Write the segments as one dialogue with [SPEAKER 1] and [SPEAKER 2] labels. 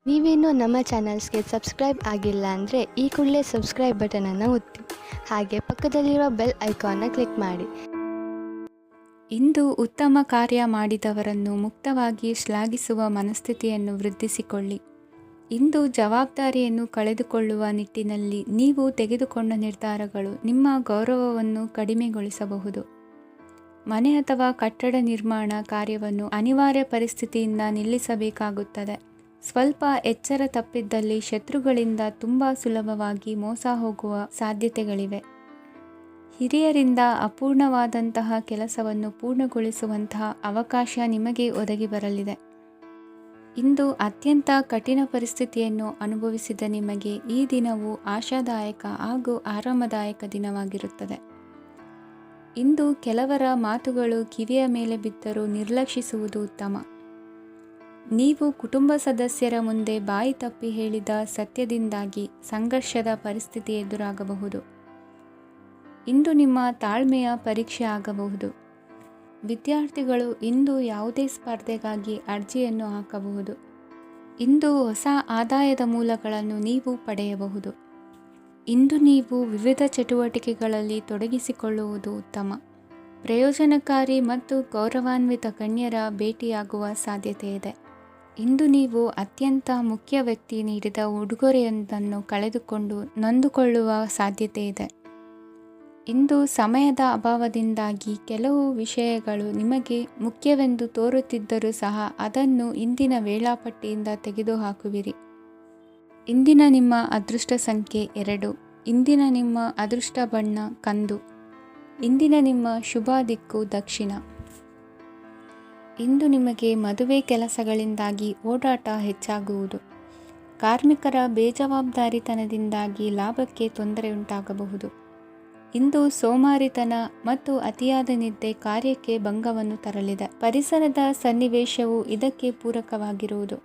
[SPEAKER 1] ನೀವೇನೂ ನಮ್ಮ ಚಾನಲ್ಸ್ಗೆ ಸಬ್ಸ್ಕ್ರೈಬ್ ಆಗಿಲ್ಲ ಅಂದರೆ ಈ ಕೂಡಲೇ ಸಬ್ಸ್ಕ್ರೈಬ್ ಬಟನನ್ನು ಒತ್ತಿ, ಹಾಗೆ ಪಕ್ಕದಲ್ಲಿರುವ ಬೆಲ್ ಐಕಾನ್ನ ಕ್ಲಿಕ್ ಮಾಡಿ.
[SPEAKER 2] ಇಂದು ಉತ್ತಮ ಕಾರ್ಯ ಮಾಡಿದವರನ್ನು ಮುಕ್ತವಾಗಿ ಶ್ಲಾಘಿಸುವ ಮನಸ್ಥಿತಿಯನ್ನು ವೃದ್ಧಿಸಿಕೊಳ್ಳಿ. ಇಂದು ಜವಾಬ್ದಾರಿಯನ್ನು ಕಳೆದುಕೊಳ್ಳುವ ನಿಟ್ಟಿನಲ್ಲಿ ನೀವು ತೆಗೆದುಕೊಂಡ ನಿರ್ಧಾರಗಳು ನಿಮ್ಮ ಗೌರವವನ್ನು ಕಡಿಮೆಗೊಳಿಸಬಹುದು. ಮನೆ ಅಥವಾ ಕಟ್ಟಡ ನಿರ್ಮಾಣ ಕಾರ್ಯವನ್ನು ಅನಿವಾರ್ಯ ಪರಿಸ್ಥಿತಿಯಿಂದ ನಿಲ್ಲಿಸಬೇಕಾಗುತ್ತದೆ. ಸ್ವಲ್ಪ ಎಚ್ಚರ ತಪ್ಪಿದ್ದಲ್ಲಿ ಶತ್ರುಗಳಿಂದ ತುಂಬ ಸುಲಭವಾಗಿ ಮೋಸ ಹೋಗುವ ಸಾಧ್ಯತೆಗಳಿವೆ. ಹಿರಿಯರಿಂದ ಅಪೂರ್ಣವಾದಂತಹ ಕೆಲಸವನ್ನು ಪೂರ್ಣಗೊಳಿಸುವಂತಹ ಅವಕಾಶ ನಿಮಗೆ ಒದಗಿ ಬರಲಿದೆ. ಇಂದು ಅತ್ಯಂತ ಕಠಿಣ ಪರಿಸ್ಥಿತಿಯನ್ನು ಅನುಭವಿಸಿದ ನಿಮಗೆ ಈ ದಿನವು ಆಶಾದಾಯಕ ಹಾಗೂ ಆರಾಮದಾಯಕ ದಿನವಾಗಿರುತ್ತದೆ. ಇಂದು ಕೆಲವರ ಮಾತುಗಳು ಕಿವಿಯ ಮೇಲೆ ಬಿದ್ದರೂ ನಿರ್ಲಕ್ಷಿಸುವುದು ಉತ್ತಮ. ನೀವು ಕುಟುಂಬ ಸದಸ್ಯರ ಮುಂದೆ ಬಾಯಿ ತಪ್ಪಿ ಹೇಳಿದ ಸತ್ಯದಿಂದಾಗಿ ಸಂಘರ್ಷದ ಪರಿಸ್ಥಿತಿ ಎದುರಾಗಬಹುದು. ಇಂದು ನಿಮ್ಮ ತಾಳ್ಮೆಯ ಪರೀಕ್ಷೆ ಆಗಬಹುದು. ವಿದ್ಯಾರ್ಥಿಗಳು ಇಂದು ಯಾವುದೇ ಸ್ಪರ್ಧೆಗಾಗಿ ಅರ್ಜಿಯನ್ನು ಹಾಕಬಹುದು. ಇಂದು ಹೊಸ ಆದಾಯದ ಮೂಲಗಳನ್ನು ನೀವು ಪಡೆಯಬಹುದು. ಇಂದು ನೀವು ವಿವಿಧ ಚಟುವಟಿಕೆಗಳಲ್ಲಿ ತೊಡಗಿಸಿಕೊಳ್ಳುವುದು ಉತ್ತಮ. ಪ್ರಯೋಜನಕಾರಿ ಮತ್ತು ಗೌರವಾನ್ವಿತ ಗಣ್ಯರ ಭೇಟಿಯಾಗುವ ಸಾಧ್ಯತೆ ಇದೆ. ಇಂದು ನೀವು ಅತ್ಯಂತ ಮುಖ್ಯ ವ್ಯಕ್ತಿ ನೀಡಿದ ಉಡುಗೊರೆಯೊಂದನ್ನು ಕಳೆದುಕೊಂಡು ನೊಂದುಕೊಳ್ಳುವ ಸಾಧ್ಯತೆ ಇದೆ. ಇಂದು ಸಮಯದ ಅಭಾವದಿಂದಾಗಿ ಕೆಲವು ವಿಷಯಗಳು ನಿಮಗೆ ಮುಖ್ಯವೆಂದು ತೋರುತ್ತಿದ್ದರೂ ಸಹ ಅದನ್ನು ಇಂದಿನ ವೇಳಾಪಟ್ಟಿಯಿಂದ ತೆಗೆದುಹಾಕುವಿರಿ. ಇಂದಿನ ನಿಮ್ಮ ಅದೃಷ್ಟ ಸಂಖ್ಯೆ 2. ಇಂದಿನ ನಿಮ್ಮ ಅದೃಷ್ಟ ಬಣ್ಣ ಕಂದು. ಇಂದಿನ ನಿಮ್ಮ ಶುಭ ದಿಕ್ಕು ದಕ್ಷಿಣ. ಇಂದು ನಿಮಗೆ ಮದುವೆ ಕೆಲಸಗಳಿಂದಾಗಿ ಓಡಾಟ ಹೆಚ್ಚಾಗುವುದು. ಕಾರ್ಮಿಕರ ಬೇಜವಾಬ್ದಾರಿತನದಿಂದಾಗಿ ಲಾಭಕ್ಕೆ ತೊಂದರೆಯುಂಟಾಗಬಹುದು. ಇಂದು ಸೋಮಾರಿತನ ಮತ್ತು ಅತಿಯಾದ ನಿದ್ದೆ ಕಾರ್ಯಕ್ಕೆ ಭಂಗವನ್ನು ತರಲಿದೆ. ಪರಿಸರದ ಸನ್ನಿವೇಶವು ಇದಕ್ಕೆ ಪೂರಕವಾಗಿರುವುದು.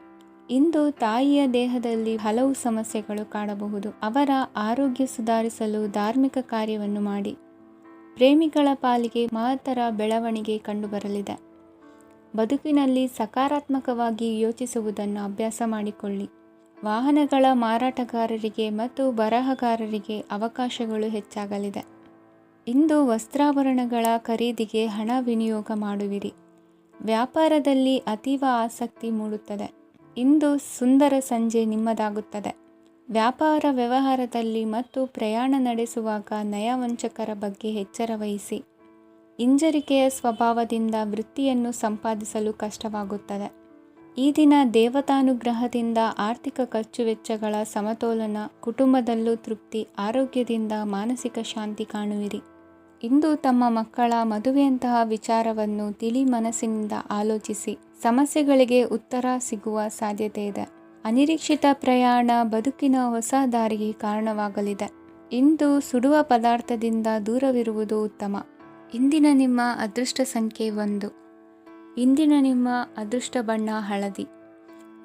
[SPEAKER 2] ಇಂದು ತಾಯಿಯ ದೇಹದಲ್ಲಿ ಹಲವು ಸಮಸ್ಯೆಗಳು ಕಾಣಬಹುದು. ಅವರ ಆರೋಗ್ಯ ಸುಧಾರಿಸಲು ಧಾರ್ಮಿಕ ಕಾರ್ಯವನ್ನು ಮಾಡಿ. ಪ್ರೇಮಿಗಳ ಪಾಲಿಗೆ ಮಹತ್ತರ ಬೆಳವಣಿಗೆ ಕಂಡುಬರಲಿದೆ. ಬದುಕಿನಲ್ಲಿ ಸಕಾರಾತ್ಮಕವಾಗಿ ಯೋಚಿಸುವುದನ್ನು ಅಭ್ಯಾಸ ಮಾಡಿಕೊಳ್ಳಿ. ವಾಹನಗಳ ಮಾರಾಟಗಾರರಿಗೆ ಮತ್ತು ಬರಹಗಾರರಿಗೆ ಅವಕಾಶಗಳು ಹೆಚ್ಚಾಗಲಿದೆ. ಇಂದು ವಸ್ತ್ರಾಭರಣಗಳ ಖರೀದಿಗೆ ಹಣ ವಿನಿಯೋಗ ಮಾಡುವಿರಿ. ವ್ಯಾಪಾರದಲ್ಲಿ ಅತೀವ ಆಸಕ್ತಿ ಮೂಡುತ್ತದೆ. ಇಂದು ಸುಂದರ ಸಂಜೆ ನಿಮ್ಮದಾಗುತ್ತದೆ. ವ್ಯಾಪಾರ ವ್ಯವಹಾರದಲ್ಲಿ ಮತ್ತು ಪ್ರಯಾಣ ನಡೆಸುವಾಗ ನಯವಂಚಕರ ಬಗ್ಗೆ ಎಚ್ಚರ ವಹಿಸಿ. ಹಿಂಜರಿಕೆಯ ಸ್ವಭಾವದಿಂದ ವೃತ್ತಿಯನ್ನು ಸಂಪಾದಿಸಲು ಕಷ್ಟವಾಗುತ್ತದೆ. ಈ ದಿನ ದೇವತಾನುಗ್ರಹದಿಂದ ಆರ್ಥಿಕ ಖರ್ಚು ವೆಚ್ಚಗಳ ಸಮತೋಲನ, ಕುಟುಂಬದಲ್ಲೂ ತೃಪ್ತಿ, ಆರೋಗ್ಯದಿಂದ ಮಾನಸಿಕ ಶಾಂತಿ ಕಾಣುವಿರಿ. ಇಂದು ತಮ್ಮ ಮಕ್ಕಳ ಮದುವೆಯಂತಹ ವಿಚಾರವನ್ನು ತಿಳಿ ಮನಸ್ಸಿನಿಂದ ಆಲೋಚಿಸಿ ಸಮಸ್ಯೆಗಳಿಗೆ ಉತ್ತರ ಸಿಗುವ ಸಾಧ್ಯತೆ ಇದೆ. ಅನಿರೀಕ್ಷಿತ ಪ್ರಯಾಣ ಬದುಕಿನ ಹೊಸ ದಾರಿಗೆ ಕಾರಣವಾಗಲಿದೆ. ಇಂದು ಸುಡುವ ಪದಾರ್ಥದಿಂದ ದೂರವಿರುವುದು ಉತ್ತಮ. ಇಂದಿನ ನಿಮ್ಮ ಅದೃಷ್ಟ ಸಂಖ್ಯೆ 1. ಇಂದಿನ ನಿಮ್ಮ ಅದೃಷ್ಟ ಬಣ್ಣ ಹಳದಿ.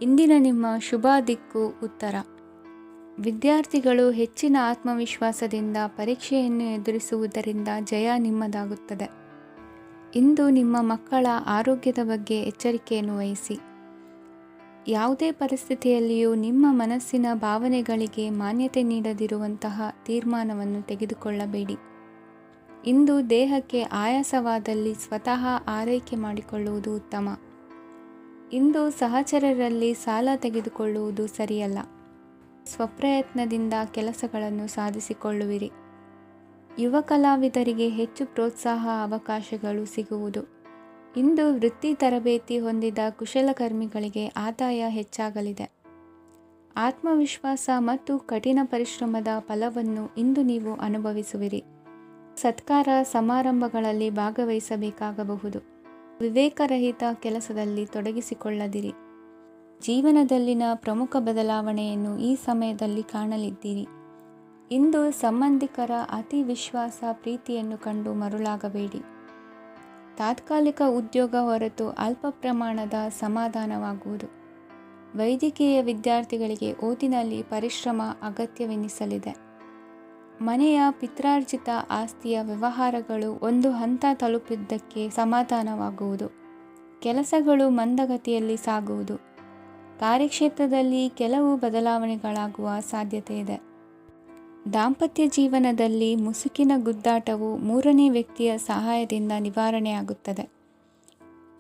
[SPEAKER 2] ಇಂದಿನ ನಿಮ್ಮ ಶುಭ ದಿಕ್ಕು ಉತ್ತರ. ವಿದ್ಯಾರ್ಥಿಗಳು ಹೆಚ್ಚಿನ ಆತ್ಮವಿಶ್ವಾಸದಿಂದ ಪರೀಕ್ಷೆಯನ್ನು ಎದುರಿಸುವುದರಿಂದ ಜಯ ನಿಮ್ಮದಾಗುತ್ತದೆ. ಇಂದು ನಿಮ್ಮ ಮಕ್ಕಳ ಆರೋಗ್ಯದ ಬಗ್ಗೆ ಎಚ್ಚರಿಕೆಯನ್ನು ವಹಿಸಿ. ಯಾವುದೇ ಪರಿಸ್ಥಿತಿಯಲ್ಲಿಯೂ ನಿಮ್ಮ ಮನಸ್ಸಿನ ಭಾವನೆಗಳಿಗೆ ಮಾನ್ಯತೆ ನೀಡದಿರುವಂತಹ ತೀರ್ಮಾನವನ್ನು ತೆಗೆದುಕೊಳ್ಳಬೇಡಿ. ಇಂದು ದೇಹಕ್ಕೆ ಆಯಾಸವಾದಲ್ಲಿ ಸ್ವತಃ ಆರೈಕೆ ಮಾಡಿಕೊಳ್ಳುವುದು ಉತ್ತಮ. ಇಂದು ಸಹಚರರಲ್ಲಿ ಸಾಲ ತೆಗೆದುಕೊಳ್ಳುವುದು ಸರಿಯಲ್ಲ. ಸ್ವಪ್ರಯತ್ನದಿಂದ ಕೆಲಸಗಳನ್ನು ಸಾಧಿಸಿಕೊಳ್ಳುವಿರಿ. ಯುವ ಕಲಾವಿದರಿಗೆ ಹೆಚ್ಚು ಪ್ರೋತ್ಸಾಹ ಅವಕಾಶಗಳು ಸಿಗುವುದು. ಇಂದು ವೃತ್ತಿ ತರಬೇತಿ ಹೊಂದಿದ ಕುಶಲಕರ್ಮಿಗಳಿಗೆ ಆದಾಯ ಹೆಚ್ಚಾಗಲಿದೆ. ಆತ್ಮವಿಶ್ವಾಸ ಮತ್ತು ಕಠಿಣ ಪರಿಶ್ರಮದ ಫಲವನ್ನು ಇಂದು ನೀವು ಅನುಭವಿಸುವಿರಿ. ಸತ್ಕಾರ ಸಮಾರಂಭಗಳಲ್ಲಿ ಭಾಗವಹಿಸಬೇಕಾಗಬಹುದು. ವಿವೇಕರಹಿತ ಕೆಲಸದಲ್ಲಿ ತೊಡಗಿಸಿಕೊಳ್ಳದಿರಿ. ಜೀವನದಲ್ಲಿನ ಪ್ರಮುಖ ಬದಲಾವಣೆಯನ್ನು ಈ ಸಮಯದಲ್ಲಿ ಕಾಣಲಿದ್ದೀರಿ. ಇಂದು ಸಂಬಂಧಿಕರ ಅತಿ ವಿಶ್ವಾಸ ಪ್ರೀತಿಯನ್ನು ಕಂಡು ಮರುಳಾಗಬೇಡಿ. ತಾತ್ಕಾಲಿಕ ಉದ್ಯೋಗ ಹೊರತು ಅಲ್ಪ ಪ್ರಮಾಣದ ಸಮಾಧಾನವಾಗುವುದು. ವೈದ್ಯಕೀಯ ವಿದ್ಯಾರ್ಥಿಗಳಿಗೆ ಓದಿನಲ್ಲಿ ಪರಿಶ್ರಮ ಅಗತ್ಯವೆನಿಸಲಿದೆ. ಮನೆಯ ಪಿತ್ರಾರ್ಜಿತ ಆಸ್ತಿಯ ವ್ಯವಹಾರಗಳು ಒಂದು ಹಂತ ತಲುಪಿದ್ದಕ್ಕೆ ಸಮಾಧಾನವಾಗುವುದು. ಕೆಲಸಗಳು ಮಂದಗತಿಯಲ್ಲಿ ಸಾಗುವುದು. ಕಾರ್ಯಕ್ಷೇತ್ರದಲ್ಲಿ ಕೆಲವು ಬದಲಾವಣೆಗಳಾಗುವ ಸಾಧ್ಯತೆ ಇದೆ. ದಾಂಪತ್ಯ ಜೀವನದಲ್ಲಿ ಮುಸುಕಿನ ಗುದ್ದಾಟವು ಮೂರನೇ ವ್ಯಕ್ತಿಯ ಸಹಾಯದಿಂದ ನಿವಾರಣೆಯಾಗುತ್ತದೆ.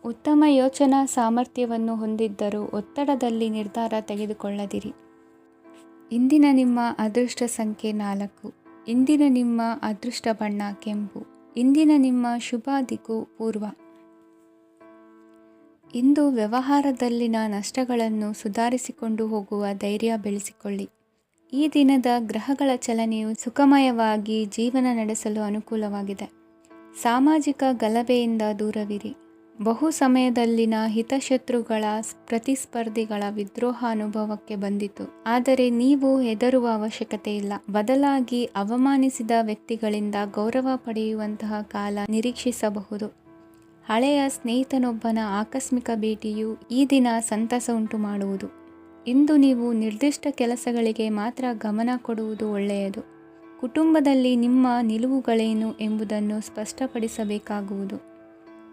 [SPEAKER 2] ಉತ್ತಮ ಯೋಚನಾ ಸಾಮರ್ಥ್ಯವನ್ನು ಹೊಂದಿದ್ದರೂ ಒತ್ತಡದಲ್ಲಿ ನಿರ್ಧಾರ ತೆಗೆದುಕೊಳ್ಳದಿರಿ. ಇಂದಿನ ನಿಮ್ಮ ಅದೃಷ್ಟ ಸಂಖ್ಯೆ 4. ಇಂದಿನ ನಿಮ್ಮ ಅದೃಷ್ಟ ಬಣ್ಣ ಕೆಂಪು. ಇಂದಿನ ನಿಮ್ಮ ಶುಭ ದಿಕ್ಕು ಪೂರ್ವ. ಇಂದು ವ್ಯವಹಾರದಲ್ಲಿನ ನಷ್ಟಗಳನ್ನು ಸುಧಾರಿಸಿಕೊಂಡು ಹೋಗುವ ಧೈರ್ಯ ಬೆಳೆಸಿಕೊಳ್ಳಿ. ಈ ದಿನದ ಗ್ರಹಗಳ ಚಲನೆಯು ಸುಖಮಯವಾಗಿ ಜೀವನ ನಡೆಸಲು ಅನುಕೂಲವಾಗಿದೆ. ಸಾಮಾಜಿಕ ಗಲಭೆಯಿಂದ ದೂರವಿರಿ. ಬಹು ಸಮಯದಲ್ಲಿನ ಹಿತಶತ್ರುಗಳ ಪ್ರತಿಸ್ಪರ್ಧಿಗಳ ವಿದ್ರೋಹ ಅನುಭವಕ್ಕೆ ಬಂದಿತು. ಆದರೆ ನೀವು ಹೆದರುವ ಅವಶ್ಯಕತೆ ಇಲ್ಲ. ಬದಲಾಗಿ ಅವಮಾನಿಸಿದ ವ್ಯಕ್ತಿಗಳಿಂದ ಗೌರವ ಪಡೆಯುವಂತಹ ಕಾಲ ನಿರೀಕ್ಷಿಸಬಹುದು. ಹಳೆಯ ಸ್ನೇಹಿತನೊಬ್ಬನ ಆಕಸ್ಮಿಕ ಭೇಟಿಯು ಈ ದಿನ ಸಂತಸ ಉಂಟು ಮಾಡುವುದು. ಇಂದು ನೀವು ನಿರ್ದಿಷ್ಟ ಕೆಲಸಗಳಿಗೆ ಮಾತ್ರ ಗಮನ ಕೊಡುವುದು ಒಳ್ಳೆಯದು. ಕುಟುಂಬದಲ್ಲಿ ನಿಮ್ಮ ನಿಲುವುಗಳೇನು ಎಂಬುದನ್ನು ಸ್ಪಷ್ಟಪಡಿಸಬೇಕಾಗುವುದು.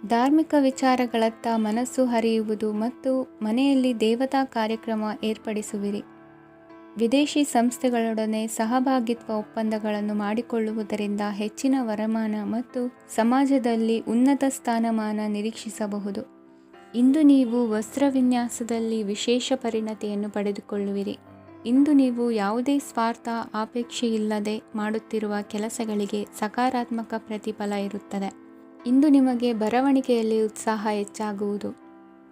[SPEAKER 2] ಧಾರ್ಮಿಕ ವಿಚಾರಗಳತ್ತ ಮನಸ್ಸು ಹರಿಯುವುದು ಮತ್ತು ಮನೆಯಲ್ಲಿ ದೇವತಾ ಕಾರ್ಯಕ್ರಮ ಏರ್ಪಡಿಸುವಿರಿ. ವಿದೇಶಿ ಸಂಸ್ಥೆಗಳೊಡನೆ ಸಹಭಾಗಿತ್ವ ಒಪ್ಪಂದಗಳನ್ನು ಮಾಡಿಕೊಳ್ಳುವುದರಿಂದ ಹೆಚ್ಚಿನ ವರಮಾನ ಮತ್ತು ಸಮಾಜದಲ್ಲಿ ಉನ್ನತ ಸ್ಥಾನಮಾನ ನಿರೀಕ್ಷಿಸಬಹುದು. ಇಂದು ನೀವು ವಸ್ತ್ರವಿನ್ಯಾಸದಲ್ಲಿ ವಿಶೇಷ ಪರಿಣತಿಯನ್ನು ಪಡೆದುಕೊಳ್ಳುವಿರಿ. ಇಂದು ನೀವು ಯಾವುದೇ ಸ್ವಾರ್ಥ ಅಪೇಕ್ಷೆಯಿಲ್ಲದೆ ಮಾಡುತ್ತಿರುವ ಕೆಲಸಗಳಿಗೆ ಸಕಾರಾತ್ಮಕ ಪ್ರತಿಫಲ ಇರುತ್ತದೆ. ಇಂದು ನಿಮಗೆ ಬರವಣಿಗೆಯಲ್ಲಿ ಉತ್ಸಾಹ ಹೆಚ್ಚಾಗುವುದು.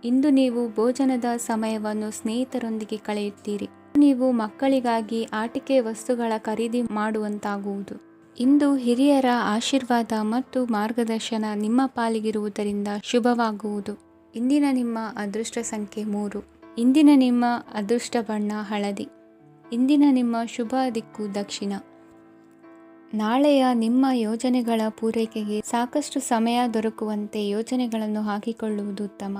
[SPEAKER 2] ಇಂದು ನೀವು ಭೋಜನದ ಸಮಯವನ್ನು ಸ್ನೇಹಿತರೊಂದಿಗೆ ಕಳೆಯುತ್ತೀರಿ. ನೀವು ಮಕ್ಕಳಿಗಾಗಿ ಆಟಿಕೆ ವಸ್ತುಗಳ ಖರೀದಿ ಮಾಡುವಂತಾಗುವುದು. ಇಂದು ಹಿರಿಯರ ಆಶೀರ್ವಾದ ಮತ್ತು ಮಾರ್ಗದರ್ಶನ ನಿಮ್ಮ ಪಾಲಿಗಿರುವುದರಿಂದ ಶುಭವಾಗುವುದು. ಇಂದಿನ ನಿಮ್ಮ ಅದೃಷ್ಟ ಸಂಖ್ಯೆ 3. ಇಂದಿನ ನಿಮ್ಮ ಅದೃಷ್ಟ ಬಣ್ಣ ಹಳದಿ. ಇಂದಿನ ನಿಮ್ಮ ಶುಭ ದಿಕ್ಕು ದಕ್ಷಿಣ. ನಾಳೆಯ ನಿಮ್ಮ ಯೋಜನೆಗಳ ಪೂರೈಕೆಗೆ ಸಾಕಷ್ಟು ಸಮಯ ದೊರಕುವಂತೆ ಯೋಜನೆಗಳನ್ನು ಹಾಕಿಕೊಳ್ಳುವುದು ಉತ್ತಮ.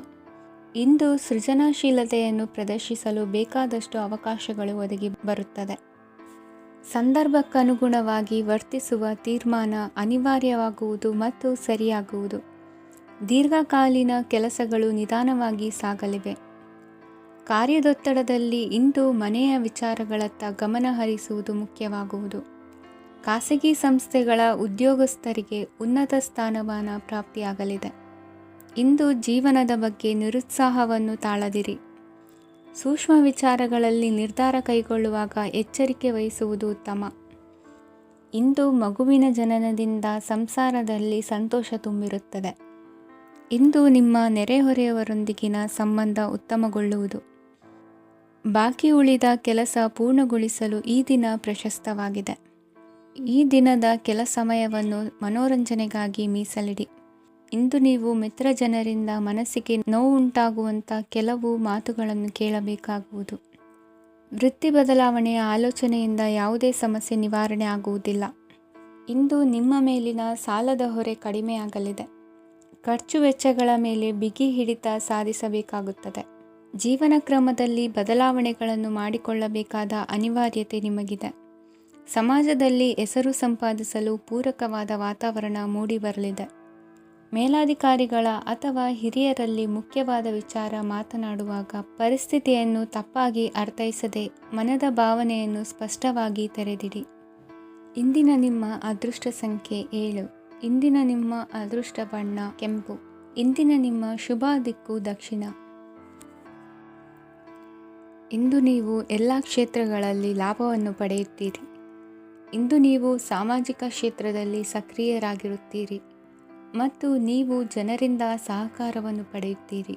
[SPEAKER 2] ಇಂದು ಸೃಜನಶೀಲತೆಯನ್ನು ಪ್ರದರ್ಶಿಸಲು ಬೇಕಾದಷ್ಟು ಅವಕಾಶಗಳು ಒದಗಿ ಬರುತ್ತದೆ. ಸಂದರ್ಭಕ್ಕನುಗುಣವಾಗಿ ವರ್ತಿಸುವ ತೀರ್ಮಾನ ಅನಿವಾರ್ಯವಾಗುವುದು ಮತ್ತು ಸರಿಯಾಗುವುದು. ದೀರ್ಘಕಾಲೀನ ಕೆಲಸಗಳು ನಿಧಾನವಾಗಿ ಸಾಗಲಿವೆ. ಕಾರ್ಯದೊತ್ತಡದಲ್ಲಿ ಇಂದು ಮನೆಯ ವಿಚಾರಗಳತ್ತ ಗಮನ ಹರಿಸುವುದು ಮುಖ್ಯವಾಗುವುದು. ಖಾಸಗಿ ಸಂಸ್ಥೆಗಳ ಉದ್ಯೋಗಸ್ಥರಿಗೆ ಉನ್ನತ ಸ್ಥಾನಮಾನ ಪ್ರಾಪ್ತಿಯಾಗಲಿದೆ. ಇಂದು ಜೀವನದ ಬಗ್ಗೆ ನಿರುತ್ಸಾಹವನ್ನು ತಾಳದಿರಿ. ಸೂಕ್ಷ್ಮ ವಿಚಾರಗಳಲ್ಲಿ ನಿರ್ಧಾರ ಕೈಗೊಳ್ಳುವಾಗ ಎಚ್ಚರಿಕೆ ವಹಿಸುವುದು ಉತ್ತಮ. ಇಂದು ಮಗುವಿನ ಜನನದಿಂದ ಸಂಸಾರದಲ್ಲಿ ಸಂತೋಷ ತುಂಬಿರುತ್ತದೆ. ಇಂದು ನಿಮ್ಮ ನೆರೆಹೊರೆಯವರೊಂದಿಗಿನ ಸಂಬಂಧ ಉತ್ತಮಗೊಳ್ಳುವುದು. ಬಾಕಿ ಉಳಿದ ಕೆಲಸ ಪೂರ್ಣಗೊಳಿಸಲು ಈ ದಿನ ಪ್ರಶಸ್ತವಾಗಿದೆ. ಈ ದಿನದ ಕೆಲ ಸಮಯವನ್ನು ಮನೋರಂಜನೆಗಾಗಿ ಮೀಸಲಿಡಿ. ಇಂದು ನೀವು ಮಿತ್ರ ಜನರಿಂದ ಮನಸ್ಸಿಗೆ ನೋವುಂಟಾಗುವಂಥ ಕೆಲವು ಮಾತುಗಳನ್ನು ಕೇಳಬೇಕಾಗುವುದು. ವೃತ್ತಿ ಬದಲಾವಣೆಯ ಆಲೋಚನೆಯಿಂದ ಯಾವುದೇ ಸಮಸ್ಯೆ ನಿವಾರಣೆ ಆಗುವುದಿಲ್ಲ. ಇಂದು ನಿಮ್ಮ ಮೇಲಿನ ಸಾಲದ ಹೊರೆ ಕಡಿಮೆಯಾಗಲಿದೆ. ಖರ್ಚು ವೆಚ್ಚಗಳ ಮೇಲೆ ಬಿಗಿ ಹಿಡಿತ ಸಾಧಿಸಬೇಕಾಗುತ್ತದೆ. ಜೀವನ ಕ್ರಮದಲ್ಲಿ ಬದಲಾವಣೆಗಳನ್ನು ಮಾಡಿಕೊಳ್ಳಬೇಕಾದ ಅನಿವಾರ್ಯತೆ ನಿಮಗಿದೆ. ಸಮಾಜದಲ್ಲಿ ಹೆಸರು ಸಂಪಾದಿಸಲು ಪೂರಕವಾದ ವಾತಾವರಣ ಮೂಡಿಬರಲಿದೆ. ಮೇಲಾಧಿಕಾರಿಗಳ ಅಥವಾ ಹಿರಿಯರಲ್ಲಿ ಮುಖ್ಯವಾದ ವಿಚಾರ ಮಾತನಾಡುವಾಗ ಪರಿಸ್ಥಿತಿಯನ್ನು ತಪ್ಪಾಗಿ ಅರ್ಥೈಸದೆ ಮನದ ಭಾವನೆಯನ್ನು ಸ್ಪಷ್ಟವಾಗಿ ತೆರೆದಿಡಿ. ಇಂದಿನ ನಿಮ್ಮ ಅದೃಷ್ಟ ಸಂಖ್ಯೆ 7. ಇಂದಿನ ನಿಮ್ಮ ಅದೃಷ್ಟ ಬಣ್ಣ ಕೆಂಪು. ಇಂದಿನ ನಿಮ್ಮ ಶುಭ ದಿಕ್ಕು ದಕ್ಷಿಣ. ಇಂದು ನೀವು ಎಲ್ಲ ಕ್ಷೇತ್ರಗಳಲ್ಲಿ ಲಾಭವನ್ನು ಪಡೆಯುತ್ತೀರಿ. ಇಂದು ನೀವು ಸಾಮಾಜಿಕ ಕ್ಷೇತ್ರದಲ್ಲಿ ಸಕ್ರಿಯರಾಗಿರುತ್ತೀರಿ ಮತ್ತು ನೀವು ಜನರಿಂದ ಸಹಕಾರವನ್ನು ಪಡೆಯುತ್ತೀರಿ.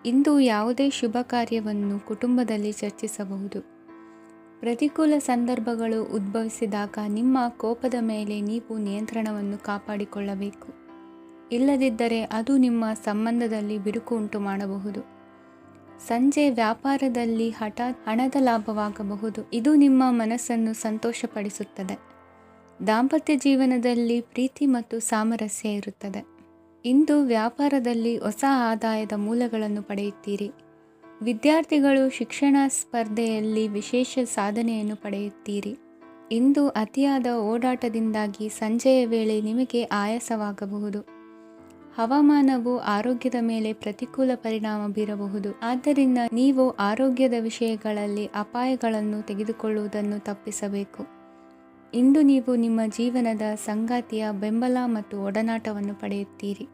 [SPEAKER 2] ಇಂದು ಯಾವುದೇ ಶುಭ ಕಾರ್ಯವನ್ನು ಕುಟುಂಬದಲ್ಲಿ ಚರ್ಚಿಸಬಹುದು. ಪ್ರತಿಕೂಲ ಸಂದರ್ಭಗಳು ಉದ್ಭವಿಸಿದಾಗ ನಿಮ್ಮ ಕೋಪದ ಮೇಲೆ ನೀವು ನಿಯಂತ್ರಣವನ್ನು ಕಾಪಾಡಿಕೊಳ್ಳಬೇಕು. ಇಲ್ಲದಿದ್ದರೆ ಅದು ನಿಮ್ಮ ಸಂಬಂಧದಲ್ಲಿ ಬಿರುಕು ಉಂಟು ಮಾಡಬಹುದು. ಸಂಜೆ ವ್ಯಾಪಾರದಲ್ಲಿ ಹಠಾತ್ ಹಣದ ಲಾಭವಾಗಬಹುದು. ಇದು ನಿಮ್ಮ ಮನಸ್ಸನ್ನು ಸಂತೋಷಪಡಿಸುತ್ತದೆ. ದಾಂಪತ್ಯ ಜೀವನದಲ್ಲಿ ಪ್ರೀತಿ ಮತ್ತು ಸಾಮರಸ್ಯ ಇರುತ್ತದೆ. ಇಂದು ವ್ಯಾಪಾರದಲ್ಲಿ ಹೊಸ ಆದಾಯದ ಮೂಲಗಳನ್ನು ಪಡೆಯುತ್ತೀರಿ. ವಿದ್ಯಾರ್ಥಿಗಳು ಶಿಕ್ಷಣ ಸ್ಪರ್ಧೆಯಲ್ಲಿ ವಿಶೇಷ ಸಾಧನೆಯನ್ನು ಪಡೆಯುತ್ತೀರಿ. ಇಂದು ಅತಿಯಾದ ಓಡಾಟದಿಂದಾಗಿ ಸಂಜೆಯ ವೇಳೆ ನಿಮಗೆ ಆಯಾಸವಾಗಬಹುದು. ಹವಾಮಾನವು ಆರೋಗ್ಯದ ಮೇಲೆ ಪ್ರತಿಕೂಲ ಪರಿಣಾಮ ಬೀರಬಹುದು. ಆದ್ದರಿಂದ ನೀವು ಆರೋಗ್ಯದ ವಿಷಯಗಳಲ್ಲಿ ಅಪಾಯಗಳನ್ನು ತೆಗೆದುಕೊಳ್ಳುವುದನ್ನು ತಪ್ಪಿಸಬೇಕು. ಇಂದು ನೀವು ನಿಮ್ಮ ಜೀವನದ ಸಂಗಾತಿಯ ಬೆಂಬಲ ಮತ್ತು ಒಡನಾಟವನ್ನು ಪಡೆಯುತ್ತೀರಿ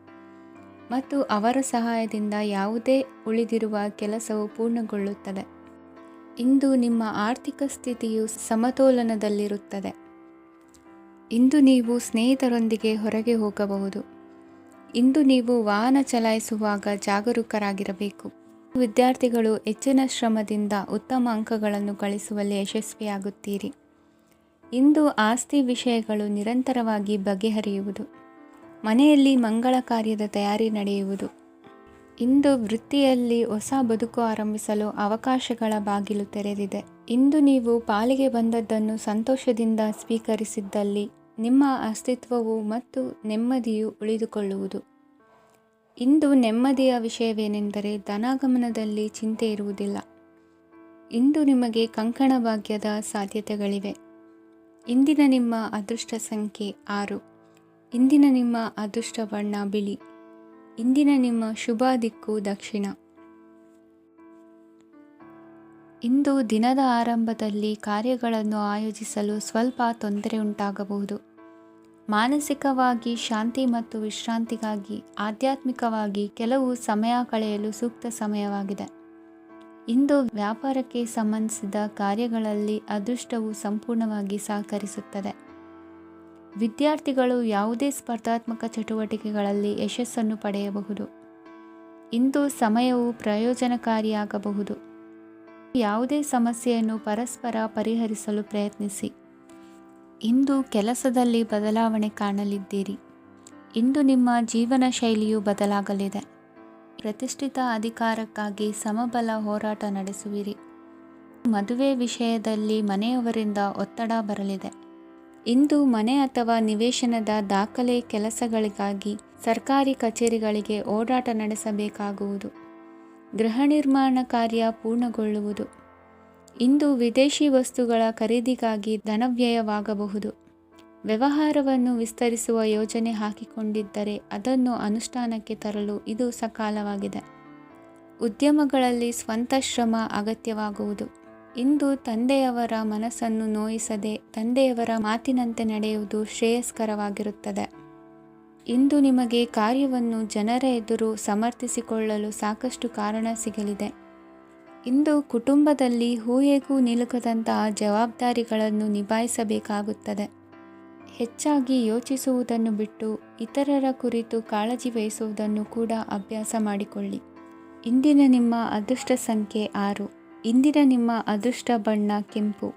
[SPEAKER 2] ಮತ್ತು ಅವರ ಸಹಾಯದಿಂದ ಯಾವುದೇ ಉಳಿದಿರುವ ಕೆಲಸವು ಪೂರ್ಣಗೊಳ್ಳುತ್ತದೆ. ಇಂದು ನಿಮ್ಮ ಆರ್ಥಿಕ ಸ್ಥಿತಿಯು ಸಮತೋಲನದಲ್ಲಿರುತ್ತದೆ. ಇಂದು ನೀವು ಸ್ನೇಹಿತರೊಂದಿಗೆ ಹೊರಗೆ ಹೋಗಬಹುದು. ಇಂದು ನೀವು ವಾಹನ ಚಲಾಯಿಸುವಾಗ ಜಾಗರೂಕರಾಗಿರಬೇಕು. ವಿದ್ಯಾರ್ಥಿಗಳು ಹೆಚ್ಚಿನ ಶ್ರಮದಿಂದ ಉತ್ತಮ ಅಂಕಗಳನ್ನು ಗಳಿಸುವಲ್ಲಿ ಯಶಸ್ವಿಯಾಗುತ್ತೀರಿ. ಇಂದು ಆಸ್ತಿ ವಿಷಯಗಳು ನಿರಂತರವಾಗಿ ಬಗೆಹರಿಯುವುದು. ಮನೆಯಲ್ಲಿ ಮಂಗಳ ಕಾರ್ಯದ ತಯಾರಿ ನಡೆಯುವುದು. ಇಂದು ವೃತ್ತಿಯಲ್ಲಿ ಹೊಸ ಬದುಕು ಆರಂಭಿಸಲು ಅವಕಾಶಗಳ ಬಾಗಿಲು ತೆರೆದಿದೆ. ಇಂದು ನೀವು ಪಾಲಿಗೆ ಬಂದದ್ದನ್ನು ಸಂತೋಷದಿಂದ ಸ್ವೀಕರಿಸಿದ್ದಲ್ಲಿ ನಿಮ್ಮ ಅಸ್ತಿತ್ವವು ಮತ್ತು ನೆಮ್ಮದಿಯು ಉಳಿದುಕೊಳ್ಳುವುದು. ಇಂದು ನೆಮ್ಮದಿಯ ವಿಷಯವೇನೆಂದರೆ ಧನಾಗಮನದಲ್ಲಿ ಚಿಂತೆ ಇರುವುದಿಲ್ಲ. ಇಂದು ನಿಮಗೆ ಕಂಕಣ ಭಾಗ್ಯದ ಸಾಧ್ಯತೆಗಳಿವೆ. ಇಂದಿನ ನಿಮ್ಮ ಅದೃಷ್ಟ ಸಂಖ್ಯೆ 6. ಇಂದಿನ ನಿಮ್ಮ ಅದೃಷ್ಟ ಬಣ್ಣ ಬಿಳಿ. ಇಂದಿನ ನಿಮ್ಮ ಶುಭ ದಿಕ್ಕು ದಕ್ಷಿಣ. ಇಂದು ದಿನದ ಆರಂಭದಲ್ಲಿ ಕಾರ್ಯಗಳನ್ನು ಆಯೋಜಿಸಲು ಸ್ವಲ್ಪ ತೊಂದರೆ ಉಂಟಾಗಬಹುದು. ಮಾನಸಿಕವಾಗಿ ಶಾಂತಿ ಮತ್ತು ವಿಶ್ರಾಂತಿಗಾಗಿ ಆಧ್ಯಾತ್ಮಿಕವಾಗಿ ಕೆಲವು ಸಮಯ ಕಳೆಯಲು ಸೂಕ್ತ ಸಮಯವಾಗಿದೆ. ಇಂದು ವ್ಯಾಪಾರಕ್ಕೆ ಸಂಬಂಧಿಸಿದ ಕಾರ್ಯಗಳಲ್ಲಿ ಅದೃಷ್ಟವು ಸಂಪೂರ್ಣವಾಗಿ ಸಹಕರಿಸುತ್ತದೆ. ವಿದ್ಯಾರ್ಥಿಗಳು ಯಾವುದೇ ಸ್ಪರ್ಧಾತ್ಮಕ ಚಟುವಟಿಕೆಗಳಲ್ಲಿ ಯಶಸ್ಸನ್ನು ಪಡೆಯಬಹುದು. ಇಂದು ಸಮಯವು ಪ್ರಯೋಜನಕಾರಿಯಾಗಬಹುದು. ಯಾವುದೇ ಸಮಸ್ಯೆಯನ್ನು ಪರಸ್ಪರ ಪರಿಹರಿಸಲು ಪ್ರಯತ್ನಿಸಿ. ಇಂದು ಕೆಲಸದಲ್ಲಿ ಬದಲಾವಣೆ ಕಾಣಲಿದ್ದೀರಿ. ಇಂದು ನಿಮ್ಮ ಜೀವನ ಶೈಲಿಯು ಬದಲಾಗಲಿದೆ. ಪ್ರತಿಷ್ಠಿತ ಅಧಿಕಾರಕ್ಕಾಗಿ ಸಮಬಲ ಹೋರಾಟ ನಡೆಸುವಿರಿ. ಮದುವೆ ವಿಷಯದಲ್ಲಿ ಮನೆಯವರಿಂದ ಒತ್ತಡ ಬರಲಿದೆ. ಇಂದು ಮನೆ ಅಥವಾ ನಿವೇಶನದ ದಾಖಲೆ ಕೆಲಸಗಳಿಗಾಗಿ ಸರ್ಕಾರಿ ಕಚೇರಿಗಳಿಗೆ ಓಡಾಟ ನಡೆಸಬೇಕಾಗುವುದು. ಗೃಹ ನಿರ್ಮಾಣ ಕಾರ್ಯ ಪೂರ್ಣಗೊಳ್ಳುವುದು. ಇಂದು ವಿದೇಶಿ ವಸ್ತುಗಳ ಖರೀದಿಗಾಗಿ ಧನವ್ಯಯವಾಗಬಹುದು. ವ್ಯವಹಾರವನ್ನು ವಿಸ್ತರಿಸುವ ಯೋಜನೆ ಹಾಕಿಕೊಂಡಿದ್ದರೆ ಅದನ್ನು ಅನುಷ್ಠಾನಕ್ಕೆ ತರಲು ಇದು ಸಕಾಲವಾಗಿದೆ. ಉದ್ಯಮಗಳಲ್ಲಿ ಸ್ವಂತ ಶ್ರಮ ಅಗತ್ಯವಾಗುವುದು. ಇಂದು ತಂದೆಯವರ ಮನಸ್ಸನ್ನು ನೋಯಿಸದೆ ತಂದೆಯವರ ಮಾತಿನಂತೆ ನಡೆಯುವುದು ಶ್ರೇಯಸ್ಕರವಾಗಿರುತ್ತದೆ. ಇಂದು ನಿಮಗೆ ಕಾರ್ಯವನ್ನು ಜನರ ಎದುರು ಸಮರ್ಥಿಸಿಕೊಳ್ಳಲು ಸಾಕಷ್ಟು ಕಾರಣ ಸಿಗಲಿದೆ. ಇಂದು ಕುಟುಂಬದಲ್ಲಿ ಊಹೆಗೂ ನಿಲುಕದಂತಹ ಜವಾಬ್ದಾರಿಗಳನ್ನು ನಿಭಾಯಿಸಬೇಕಾಗುತ್ತದೆ. ಹೆಚ್ಚಾಗಿ ಯೋಚಿಸುವುದನ್ನು ಬಿಟ್ಟು ಇತರರ ಕುರಿತು ಕಾಳಜಿ ವಹಿಸುವುದನ್ನು ಕೂಡ ಅಭ್ಯಾಸ ಮಾಡಿಕೊಳ್ಳಿ. ಇಂದಿನ ನಿಮ್ಮ ಅದೃಷ್ಟ ಸಂಖ್ಯೆ 6. ಇಂದಿನ ನಿಮ್ಮ ಅದೃಷ್ಟ ಬಣ್ಣ ಕೆಂಪು.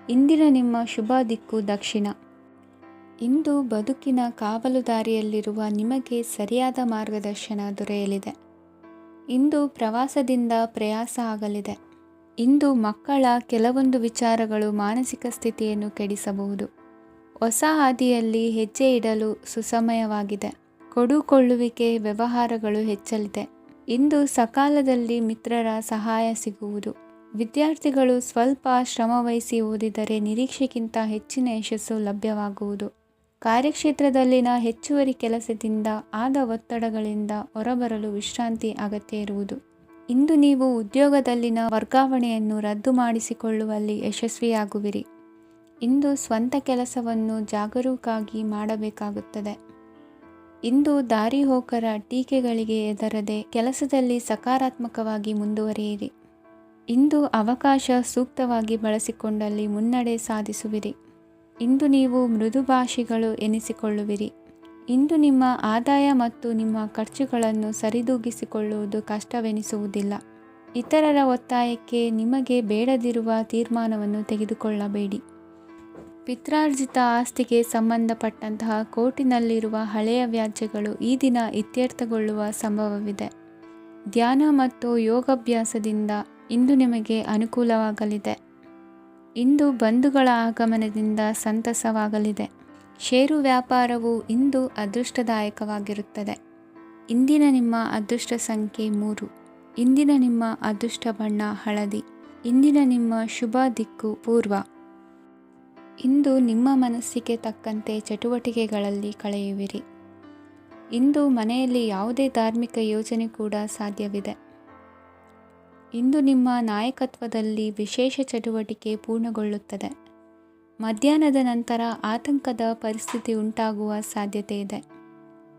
[SPEAKER 2] ಇಂದಿನ ನಿಮ್ಮ ಶುಭ ದಿಕ್ಕು ದಕ್ಷಿಣ. ಇಂದು ಬದುಕಿನ ಕಾವಲುದಾರಿಯಲ್ಲಿರುವ ನಿಮಗೆ ಸರಿಯಾದ ಮಾರ್ಗದರ್ಶನ ದೊರೆಯಲಿದೆ. ಇಂದು ಪ್ರವಾಸದಿಂದ ಪ್ರಯಾಸ ಆಗಲಿದೆ. ಇಂದು ಮಕ್ಕಳ ಕೆಲವೊಂದು ವಿಚಾರಗಳು ಮಾನಸಿಕ ಸ್ಥಿತಿಯನ್ನು ಕೆಡಿಸಬಹುದು. ಹೊಸ ಹಾದಿಯಲ್ಲಿ ಹೆಜ್ಜೆ ಇಡಲು ಸುಸಮಯವಾಗಿದೆ. ಕೊಡುಕೊಳ್ಳುವಿಕೆ ವ್ಯವಹಾರಗಳು ಹೆಚ್ಚಲಿದೆ. ಇಂದು ಸಕಾಲದಲ್ಲಿ ಮಿತ್ರರ ಸಹಾಯ ಸಿಗುವುದು. ವಿದ್ಯಾರ್ಥಿಗಳು ಸ್ವಲ್ಪ ಶ್ರಮವಹಿಸಿ ಓದಿದರೆ ನಿರೀಕ್ಷೆಗಿಂತ ಹೆಚ್ಚಿನ ಯಶಸ್ಸು ಲಭ್ಯವಾಗುವುದು. ಕಾರ್ಯಕ್ಷೇತ್ರದಲ್ಲಿನ ಹೆಚ್ಚುವರಿ ಕೆಲಸದಿಂದ ಆದ ಒತ್ತಡಗಳಿಂದ ಹೊರಬರಲು ವಿಶ್ರಾಂತಿ ಅಗತ್ಯ ಇರುವುದು. ಇಂದು ನೀವು ಉದ್ಯೋಗದಲ್ಲಿನ ವರ್ಗಾವಣೆಯನ್ನು ರದ್ದು ಮಾಡಿಸಿಕೊಳ್ಳುವಲ್ಲಿ ಯಶಸ್ವಿಯಾಗುವಿರಿ. ಇಂದು ಸ್ವಂತ ಕೆಲಸವನ್ನು ಜಾಗರೂಕರಾಗಿ ಮಾಡಬೇಕಾಗುತ್ತದೆ. ಇಂದು ದಾರಿಹೋಕರ ಟೀಕೆಗಳಿಗೆ ಹೆದರದೆ ಕೆಲಸದಲ್ಲಿ ಸಕಾರಾತ್ಮಕವಾಗಿ ಮುಂದುವರಿಯಿರಿ. ಇಂದು ಅವಕಾಶ ಸೂಕ್ತವಾಗಿ ಬಳಸಿಕೊಂಡಲ್ಲಿ ಮುನ್ನಡೆ ಸಾಧಿಸುವಿರಿ. ಇಂದು ನೀವು ಮೃದುಭಾಷಿಗಳು ಎನಿಸಿಕೊಳ್ಳುವಿರಿ. ಇಂದು ನಿಮ್ಮ ಆದಾಯ ಮತ್ತು ನಿಮ್ಮ ಖರ್ಚುಗಳನ್ನು ಸರಿದೂಗಿಸಿಕೊಳ್ಳುವುದು ಕಷ್ಟವೆನಿಸುವುದಿಲ್ಲ. ಇತರರ ಒತ್ತಾಯಕ್ಕೆ ನಿಮಗೆ ಬೇಡದಿರುವ ತೀರ್ಮಾನವನ್ನು ತೆಗೆದುಕೊಳ್ಳಬೇಡಿ. ಪಿತ್ರಾರ್ಜಿತ ಆಸ್ತಿಗೆ ಸಂಬಂಧಪಟ್ಟಂತಹ ಕೋರ್ಟಿನಲ್ಲಿರುವ ಹಳೆಯ ವ್ಯಾಜ್ಯಗಳು ಈ ದಿನ ಇತ್ಯರ್ಥಗೊಳ್ಳುವ ಸಂಭವವಿದೆ. ಧ್ಯಾನ ಮತ್ತು ಯೋಗಾಭ್ಯಾಸದಿಂದ ಇಂದು ನಿಮಗೆ ಅನುಕೂಲವಾಗಲಿದೆ. ಇಂದು ಬಂಧುಗಳ ಆಗಮನದಿಂದ ಸಂತಸವಾಗಲಿದೆ. ಷೇರು ವ್ಯಾಪಾರವು ಇಂದು ಅದೃಷ್ಟದಾಯಕವಾಗಿರುತ್ತದೆ. ಇಂದಿನ ನಿಮ್ಮ ಅದೃಷ್ಟ ಸಂಖ್ಯೆ 3. ಇಂದಿನ ನಿಮ್ಮ ಅದೃಷ್ಟ ಬಣ್ಣ ಹಳದಿ. ಇಂದಿನ ನಿಮ್ಮ ಶುಭ ದಿಕ್ಕು ಪೂರ್ವ. ಇಂದು ನಿಮ್ಮ ಮನಸ್ಸಿಗೆ ತಕ್ಕಂತೆ ಚಟುವಟಿಕೆಗಳಲ್ಲಿ ಕಳೆಯುವಿರಿ. ಇಂದು ಮನೆಯಲ್ಲಿ ಯಾವುದೇ ಧಾರ್ಮಿಕ ಯೋಜನೆ ಕೂಡ ಸಾಧ್ಯವಿದೆ. ಇಂದು ನಿಮ್ಮ ನಾಯಕತ್ವದಲ್ಲಿ ವಿಶೇಷ ಚಟುವಟಿಕೆ ಪೂರ್ಣಗೊಳ್ಳುತ್ತದೆ. ಮಧ್ಯಾಹ್ನದ ನಂತರ ಆತಂಕದ ಪರಿಸ್ಥಿತಿ ಉಂಟಾಗುವ ಸಾಧ್ಯತೆ ಇದೆ.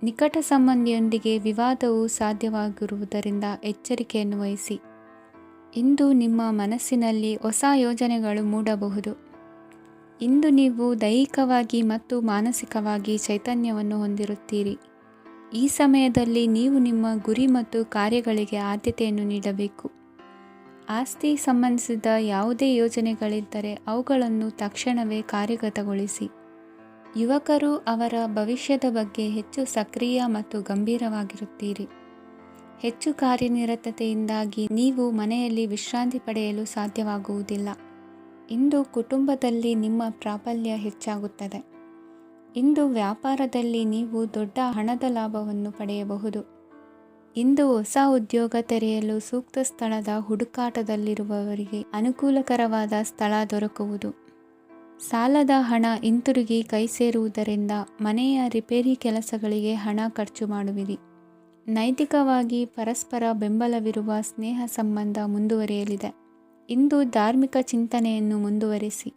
[SPEAKER 2] ನಿಕಟ ಸಂಬಂಧಿಯೊಂದಿಗೆ ವಿವಾದವು ಸಾಧ್ಯವಾಗಿರುವುದರಿಂದ ಎಚ್ಚರಿಕೆಯನ್ನು ವಹಿಸಿ. ಇಂದು ನಿಮ್ಮ ಮನಸ್ಸಿನಲ್ಲಿ ಹೊಸ ಯೋಜನೆಗಳು ಮೂಡಬಹುದು. ಇಂದು ನೀವು ದೈಹಿಕವಾಗಿ ಮತ್ತು ಮಾನಸಿಕವಾಗಿ ಚೈತನ್ಯವನ್ನು ಹೊಂದಿರುತ್ತೀರಿ. ಈ ಸಮಯದಲ್ಲಿ ನೀವು ನಿಮ್ಮ ಗುರಿ ಮತ್ತು ಕಾರ್ಯಗಳಿಗೆ ಆದ್ಯತೆಯನ್ನು ನೀಡಬೇಕು. ಆಸ್ತಿ ಸಂಬಂಧಿಸಿದ ಯಾವುದೇ ಯೋಜನೆಗಳಿದ್ದರೆ ಅವುಗಳನ್ನು ತಕ್ಷಣವೇ ಕಾರ್ಯಗತಗೊಳಿಸಿ. ಯುವಕರು ಅವರ ಭವಿಷ್ಯದ ಬಗ್ಗೆ ಹೆಚ್ಚು ಸಕ್ರಿಯ ಮತ್ತು ಗಂಭೀರವಾಗಿರುತ್ತೀರಿ. ಹೆಚ್ಚು ಕಾರ್ಯನಿರತತೆಯಿಂದಾಗಿ ನೀವು ಮನೆಯಲ್ಲಿ ವಿಶ್ರಾಂತಿ ಪಡೆಯಲು ಸಾಧ್ಯವಾಗುವುದಿಲ್ಲ. ಇಂದು ಕುಟುಂಬದಲ್ಲಿ ನಿಮ್ಮ ಪ್ರಾಬಲ್ಯ ಹೆಚ್ಚಾಗುತ್ತದೆ. ಇಂದು ವ್ಯಾಪಾರದಲ್ಲಿ ನೀವು ದೊಡ್ಡ ಹಣದ ಲಾಭವನ್ನು ಪಡೆಯಬಹುದು. ಇಂದು ಹೊಸ ಉದ್ಯೋಗ ತೆರೆಯಲು ಸೂಕ್ತ ಸ್ಥಳದ ಹುಡುಕಾಟದಲ್ಲಿರುವವರಿಗೆ ಅನುಕೂಲಕರವಾದ ಸ್ಥಳ ದೊರಕುವುದು. ಸಾಲದ ಹಣ ಹಿಂತಿರುಗಿ ಕೈ ಸೇರುವುದರಿಂದ ಮನೆಯ ರಿಪೇರಿ ಕೆಲಸಗಳಿಗೆ ಹಣ ಖರ್ಚು ಮಾಡುವಿರಿ. ನೈತಿಕವಾಗಿ ಪರಸ್ಪರ ಬೆಂಬಲವಿರುವ ಸ್ನೇಹ ಸಂಬಂಧ ಮುಂದುವರಿಯಲಿದೆ. ಇಂದು ಧಾರ್ಮಿಕ ಚಿಂತನೆಯನ್ನು ಮುಂದುವರಿಸಿ.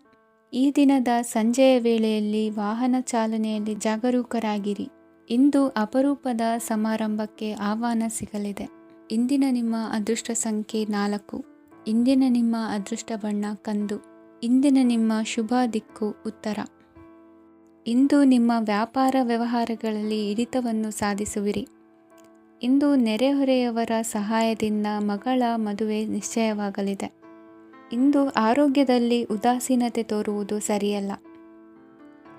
[SPEAKER 2] ಈ ದಿನದ ಸಂಜೆಯ ವೇಳೆಯಲ್ಲಿ ವಾಹನ ಚಾಲನೆಯಲ್ಲಿ ಜಾಗರೂಕರಾಗಿರಿ. ಇಂದು ಅಪರೂಪದ ಸಮಾರಂಭಕ್ಕೆ ಆಹ್ವಾನ ಸಿಗಲಿದೆ. ಇಂದಿನ ನಿಮ್ಮ ಅದೃಷ್ಟ ಸಂಖ್ಯೆ 4. ಇಂದಿನ ನಿಮ್ಮ ಅದೃಷ್ಟ ಬಣ್ಣ ಕಂದು. ಇಂದಿನ ನಿಮ್ಮ ಶುಭ ದಿಕ್ಕು ಉತ್ತರ. ಇಂದು ನಿಮ್ಮ ವ್ಯಾಪಾರ ವ್ಯವಹಾರಗಳಲ್ಲಿ ಹಿಡಿತವನ್ನು ಸಾಧಿಸುವಿರಿ. ಇಂದು ನೆರೆಹೊರೆಯವರ ಸಹಾಯದಿಂದ ಮಗಳ ಮದುವೆ ನಿಶ್ಚಯವಾಗಲಿದೆ. ಇಂದು ಆರೋಗ್ಯದಲ್ಲಿ ಉದಾಸೀನತೆ ತೋರುವುದು ಸರಿಯಲ್ಲ.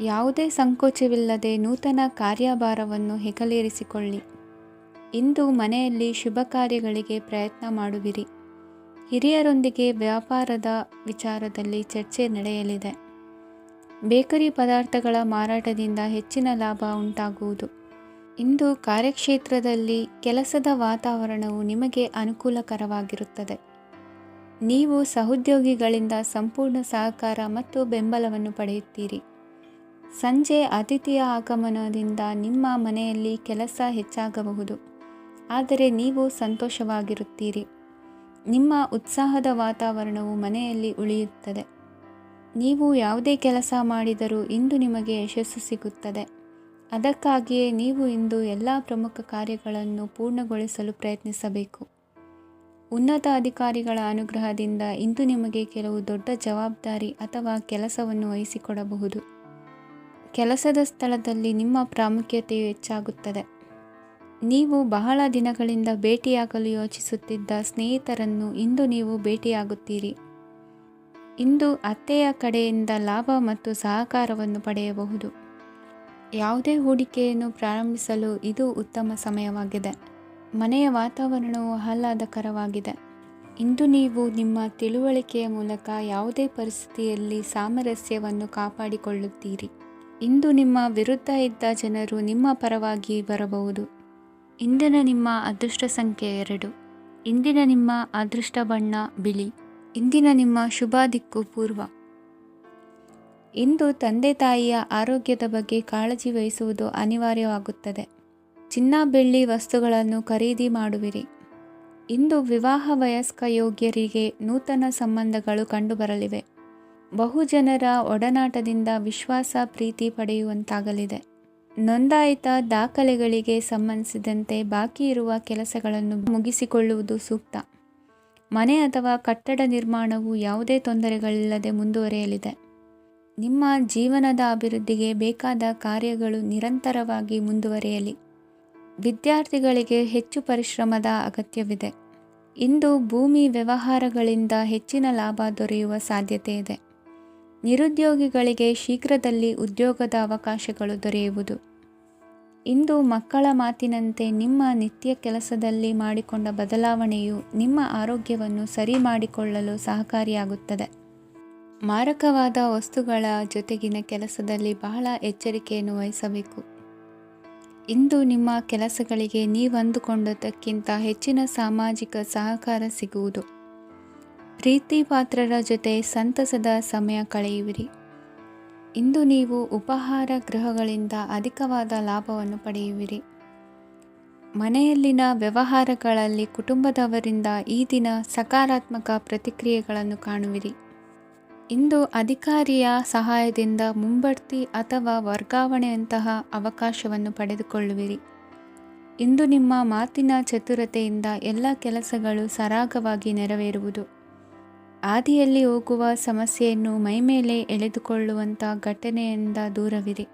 [SPEAKER 2] ಯಾವುದೇ ಸಂಕೋಚವಿಲ್ಲದೆ ನೂತನ ಕಾರ್ಯಭಾರವನ್ನು ಹೆಗಲೇರಿಸಿಕೊಳ್ಳಿ. ಇಂದು ಮನೆಯಲ್ಲಿ ಶುಭ ಕಾರ್ಯಗಳಿಗೆ ಪ್ರಯತ್ನ ಮಾಡುವಿರಿ. ಹಿರಿಯರೊಂದಿಗೆ ವ್ಯಾಪಾರದ ವಿಚಾರದಲ್ಲಿ ಚರ್ಚೆ ನಡೆಯಲಿದೆ. ಬೇಕರಿ ಪದಾರ್ಥಗಳ ಮಾರಾಟದಿಂದ ಹೆಚ್ಚಿನ ಲಾಭ ಉಂಟಾಗುವುದು. ಇಂದು ಕಾರ್ಯಕ್ಷೇತ್ರದಲ್ಲಿ ಕೆಲಸದ ವಾತಾವರಣವು ನಿಮಗೆ ಅನುಕೂಲಕರವಾಗಿರುತ್ತದೆ. ನೀವು ಸಹೋದ್ಯೋಗಿಗಳಿಂದ ಸಂಪೂರ್ಣ ಸಹಕಾರ ಮತ್ತು ಬೆಂಬಲವನ್ನು ಪಡೆಯುತ್ತೀರಿ. ಸಂಜೆ ಅತಿಥಿಯ ಆಗಮನದಿಂದ ನಿಮ್ಮ ಮನೆಯಲ್ಲಿ ಕೆಲಸ ಹೆಚ್ಚಾಗಬಹುದು, ಆದರೆ ನೀವು ಸಂತೋಷವಾಗಿರುತ್ತೀರಿ. ನಿಮ್ಮ ಉತ್ಸಾಹದ ವಾತಾವರಣವು ಮನೆಯಲ್ಲಿ ಉಳಿಯುತ್ತದೆ. ನೀವು ಯಾವುದೇ ಕೆಲಸ ಮಾಡಿದರೂ ಇಂದು ನಿಮಗೆ ಯಶಸ್ಸು ಸಿಗುತ್ತದೆ. ಅದಕ್ಕಾಗಿಯೇ ನೀವು ಇಂದು ಎಲ್ಲ ಪ್ರಮುಖ ಕಾರ್ಯಗಳನ್ನು ಪೂರ್ಣಗೊಳಿಸಲು ಪ್ರಯತ್ನಿಸಬೇಕು. ಉನ್ನತ ಅಧಿಕಾರಿಗಳ ಅನುಗ್ರಹದಿಂದ ಇಂದು ನಿಮಗೆ ಕೆಲವು ದೊಡ್ಡ ಜವಾಬ್ದಾರಿ ಅಥವಾ ಕೆಲಸವನ್ನು ವಹಿಸಿಕೊಡಬಹುದು. ಕೆಲಸದ ಸ್ಥಳದಲ್ಲಿ ನಿಮ್ಮ ಪ್ರಾಮುಖ್ಯತೆಯು ಹೆಚ್ಚಾಗುತ್ತದೆ. ನೀವು ಬಹಳ ದಿನಗಳಿಂದ ಭೇಟಿಯಾಗಲು ಯೋಚಿಸುತ್ತಿದ್ದ ಸ್ನೇಹಿತರನ್ನು ಇಂದು ನೀವು ಭೇಟಿಯಾಗುತ್ತೀರಿ. ಇಂದು ಅತ್ತೆಯ ಕಡೆಯಿಂದ ಲಾಭ ಮತ್ತು ಸಹಕಾರವನ್ನು ಪಡೆಯಬಹುದು. ಯಾವುದೇ ಹೂಡಿಕೆಯನ್ನು ಪ್ರಾರಂಭಿಸಲು ಇದು ಉತ್ತಮ ಸಮಯವಾಗಿದೆ. ಮನೆಯ ವಾತಾವರಣವು ಆಹ್ಲಾದಕರವಾಗಿದೆ. ಇಂದು ನೀವು ನಿಮ್ಮ ತಿಳುವಳಿಕೆಯ ಮೂಲಕ ಯಾವುದೇ ಪರಿಸ್ಥಿತಿಯಲ್ಲಿ ಸಾಮರಸ್ಯವನ್ನು ಕಾಪಾಡಿಕೊಳ್ಳುತ್ತೀರಿ. ಇಂದು ನಿಮ್ಮ ವಿರುದ್ಧ ಇದ್ದ ಜನರು ನಿಮ್ಮ ಪರವಾಗಿ ಬರಬಹುದು. ಇಂದಿನ ನಿಮ್ಮ ಅದೃಷ್ಟ ಸಂಖ್ಯೆ 2. ಇಂದಿನ ನಿಮ್ಮ ಅದೃಷ್ಟ ಬಣ್ಣ ಬಿಳಿ. ಇಂದಿನ ನಿಮ್ಮ ಶುಭ ದಿಕ್ಕು ಪೂರ್ವ. ಇಂದು ತಂದೆ ತಾಯಿಯ ಆರೋಗ್ಯದ ಬಗ್ಗೆ ಕಾಳಜಿ ವಹಿಸುವುದು ಅನಿವಾರ್ಯವಾಗುತ್ತದೆ. ಚಿನ್ನ ಬೆಳ್ಳಿ ವಸ್ತುಗಳನ್ನು ಖರೀದಿ ಮಾಡುವಿರಿ. ಇಂದು ವಿವಾಹ ವಯಸ್ಕ ಯೋಗ್ಯರಿಗೆ ನೂತನ ಸಂಬಂಧಗಳು ಕಂಡುಬರಲಿವೆ. ಬಹುಜನರ ಒಡನಾಟದಿಂದ ವಿಶ್ವಾಸ ಪ್ರೀತಿ ಪಡೆಯುವಂತಾಗಲಿದೆ. ನೋಂದಾಯಿತ ದಾಖಲೆಗಳಿಗೆ ಸಂಬಂಧಿಸಿದಂತೆ ಬಾಕಿ ಇರುವ ಕೆಲಸಗಳನ್ನು ಮುಗಿಸಿಕೊಳ್ಳುವುದು ಸೂಕ್ತ. ಮನೆ ಅಥವಾ ಕಟ್ಟಡ ನಿರ್ಮಾಣವು ಯಾವುದೇ ತೊಂದರೆಗಳಿಲ್ಲದೆ ಮುಂದುವರಿಯಲಿದೆ. ನಿಮ್ಮ ಜೀವನದ ಅಭಿವೃದ್ಧಿಗೆ ಬೇಕಾದ ಕಾರ್ಯಗಳು ನಿರಂತರವಾಗಿ ಮುಂದುವರಿಯಲಿ. ವಿದ್ಯಾರ್ಥಿಗಳಿಗೆ ಹೆಚ್ಚು ಪರಿಶ್ರಮದ ಅಗತ್ಯವಿದೆ. ಇಂದು ಭೂಮಿ ವ್ಯವಹಾರಗಳಿಂದ ಹೆಚ್ಚಿನ ಲಾಭ ದೊರೆಯುವ ಸಾಧ್ಯತೆ ಇದೆ. ನಿರುದ್ಯೋಗಿಗಳಿಗೆ ಶೀಘ್ರದಲ್ಲಿ ಉದ್ಯೋಗದ ಅವಕಾಶಗಳು ದೊರೆಯುವುದು. ಇಂದು ಮಕ್ಕಳ ಮಾತಿನಂತೆ ನಿಮ್ಮ ನಿತ್ಯ ಕೆಲಸದಲ್ಲಿ ಮಾಡಿಕೊಂಡ ಬದಲಾವಣೆಯು ನಿಮ್ಮ ಆರೋಗ್ಯವನ್ನು ಸರಿ ಮಾಡಿಕೊಳ್ಳಲು ಸಹಕಾರಿಯಾಗುತ್ತದೆ. ಮಾರಕವಾದ ವಸ್ತುಗಳ ಜೊತೆಗಿನ ಕೆಲಸದಲ್ಲಿ ಬಹಳ ಎಚ್ಚರಿಕೆಯನ್ನು ವಹಿಸಬೇಕು. ಇಂದು ನಿಮ್ಮ ಕೆಲಸಗಳಿಗೆ ನೀವಂದುಕೊಂಡದ್ದಕ್ಕಿಂತ ಹೆಚ್ಚಿನ ಸಾಮಾಜಿಕ ಸಹಕಾರ ಸಿಗುವುದು. ಪ್ರೀತಿ ಪಾತ್ರರ ಜೊತೆ ಸಂತಸದ ಸಮಯ ಕಳೆಯುವಿರಿ. ಇಂದು ನೀವು ಉಪಹಾರ ಗೃಹಗಳಿಂದ ಅಧಿಕವಾದ ಲಾಭವನ್ನು ಪಡೆಯುವಿರಿ. ಮನೆಯಲ್ಲಿನ ವ್ಯವಹಾರಗಳಲ್ಲಿ ಕುಟುಂಬದವರಿಂದ ಈ ದಿನ ಸಕಾರಾತ್ಮಕ ಪ್ರತಿಕ್ರಿಯೆಗಳನ್ನು ಕಾಣುವಿರಿ. ಇಂದು ಅಧಿಕಾರಿಯ ಸಹಾಯದಿಂದ ಮುಂಬಡ್ತಿ ಅಥವಾ ವರ್ಗಾವಣೆಯಂತಹ ಅವಕಾಶವನ್ನು ಪಡೆದುಕೊಳ್ಳುವಿರಿ. ಇಂದು ನಿಮ್ಮ ಮಾತಿನ ಚತುರತೆಯಿಂದ ಎಲ್ಲ ಕೆಲಸಗಳು ಸರಾಗವಾಗಿ ನೆರವೇರುವುದು. ಹಾದಿಯಲ್ಲಿ ಹೋಗುವ ಸಮಸ್ಯೆಯನ್ನು ಮೈಮೇಲೆ ಎಳೆದುಕೊಳ್ಳುವಂಥ ಘಟನೆಯಿಂದ ದೂರವಿರಿ.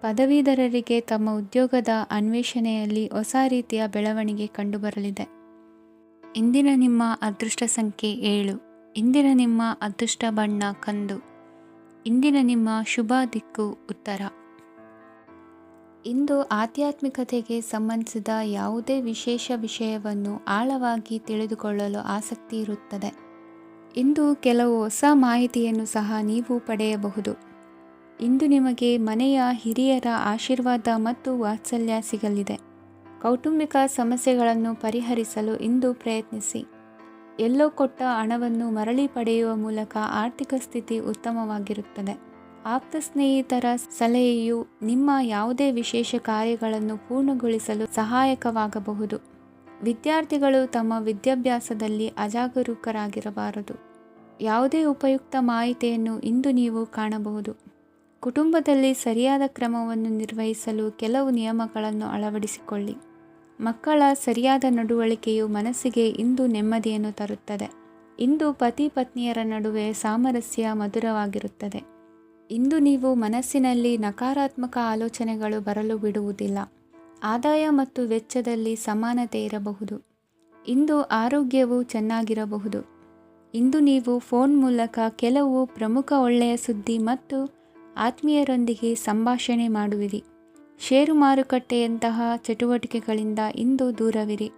[SPEAKER 2] ಪದವೀಧರರಿಗೆ ತಮ್ಮ ಉದ್ಯೋಗದ ಅನ್ವೇಷಣೆಯಲ್ಲಿ ಹೊಸ ರೀತಿಯ ಬೆಳವಣಿಗೆ ಕಂಡುಬರಲಿದೆ. ಇಂದಿನ ನಿಮ್ಮ ಅದೃಷ್ಟ ಸಂಖ್ಯೆ 7. ಇಂದಿನ ನಿಮ್ಮ ಅದೃಷ್ಟ ಬಣ್ಣ ಕಂದು. ಇಂದಿನ ನಿಮ್ಮ ಶುಭ ದಿಕ್ಕು ಉತ್ತರ. ಇಂದು ಆಧ್ಯಾತ್ಮಿಕತೆಗೆ ಸಂಬಂಧಿಸಿದ ಯಾವುದೇ ವಿಶೇಷ ವಿಷಯವನ್ನು ಆಳವಾಗಿ ತಿಳಿದುಕೊಳ್ಳಲು ಆಸಕ್ತಿ ಇರುತ್ತದೆ. ಇಂದು ಕೆಲವು ಹೊಸ ಮಾಹಿತಿಯನ್ನು ಸಹ ನೀವು ಪಡೆಯಬಹುದು. ಇಂದು ನಿಮಗೆ ಮನೆಯ ಹಿರಿಯರ ಆಶೀರ್ವಾದ ಮತ್ತು ವಾತ್ಸಲ್ಯ ಸಿಗಲಿದೆ. ಕೌಟುಂಬಿಕ ಸಮಸ್ಯೆಗಳನ್ನು ಪರಿಹರಿಸಲು ಇಂದು ಪ್ರಯತ್ನಿಸಿ. ಎಲ್ಲೋ ಕೊಟ್ಟ ಹಣವನ್ನು ಮರಳಿ ಪಡೆಯುವ ಮೂಲಕ ಆರ್ಥಿಕ ಸ್ಥಿತಿ ಉತ್ತಮವಾಗಿರುತ್ತದೆ. ಆಪ್ತ ಸ್ನೇಹಿತರ ಸಲಹೆಯು ನಿಮ್ಮ ಯಾವುದೇ ವಿಶೇಷ ಕಾರ್ಯಗಳನ್ನು ಪೂರ್ಣಗೊಳಿಸಲು ಸಹಾಯಕವಾಗಬಹುದು. ವಿದ್ಯಾರ್ಥಿಗಳು ತಮ್ಮ ವಿದ್ಯಾಭ್ಯಾಸದಲ್ಲಿ ಅಜಾಗರೂಕರಾಗಿರಬಾರದು. ಯಾವುದೇ ಉಪಯುಕ್ತ ಮಾಹಿತಿಯನ್ನು ಇಂದು ನೀವು ಕಾಣಬಹುದು. ಕುಟುಂಬದಲ್ಲಿ ಸರಿಯಾದ ಕ್ರಮವನ್ನು ನಿರ್ವಹಿಸಲು ಕೆಲವು ನಿಯಮಗಳನ್ನು ಅಳವಡಿಸಿಕೊಳ್ಳಿ. ಮಕ್ಕಳ ಸರಿಯಾದ ನಡವಳಿಕೆಯು ಮನಸ್ಸಿಗೆ ಇಂದು ನೆಮ್ಮದಿಯನ್ನು ತರುತ್ತದೆ. ಇಂದು ಪತಿ ಪತ್ನಿಯರ ನಡುವೆ ಸಾಮರಸ್ಯ ಮಧುರವಾಗಿರುತ್ತದೆ. ಇಂದು ನೀವು ಮನಸ್ಸಿನಲ್ಲಿ ನಕಾರಾತ್ಮಕ ಆಲೋಚನೆಗಳು ಬರಲು ಬಿಡುವುದಿಲ್ಲ. ಆದಾಯ ಮತ್ತು ವೆಚ್ಚದಲ್ಲಿ ಸಮಾನತೆ ಇರಬಹುದು. ಇಂದು ಆರೋಗ್ಯವು ಚೆನ್ನಾಗಿರಬಹುದು. ಇಂದು ನೀವು ಫೋನ್ ಮೂಲಕ ಕೆಲವು ಪ್ರಮುಖ ಒಳ್ಳೆಯ ಸುದ್ದಿ ಮತ್ತು ಆತ್ಮೀಯರೊಂದಿಗೆ ಸಂಭಾಷಣೆ ಮಾಡುವಿರಿ. ಷೇರು ಮಾರುಕಟ್ಟೆಯಂತಹ ಚಟುವಟಿಕೆಗಳಿಂದ ಇಂದು ದೂರವಿರಿ.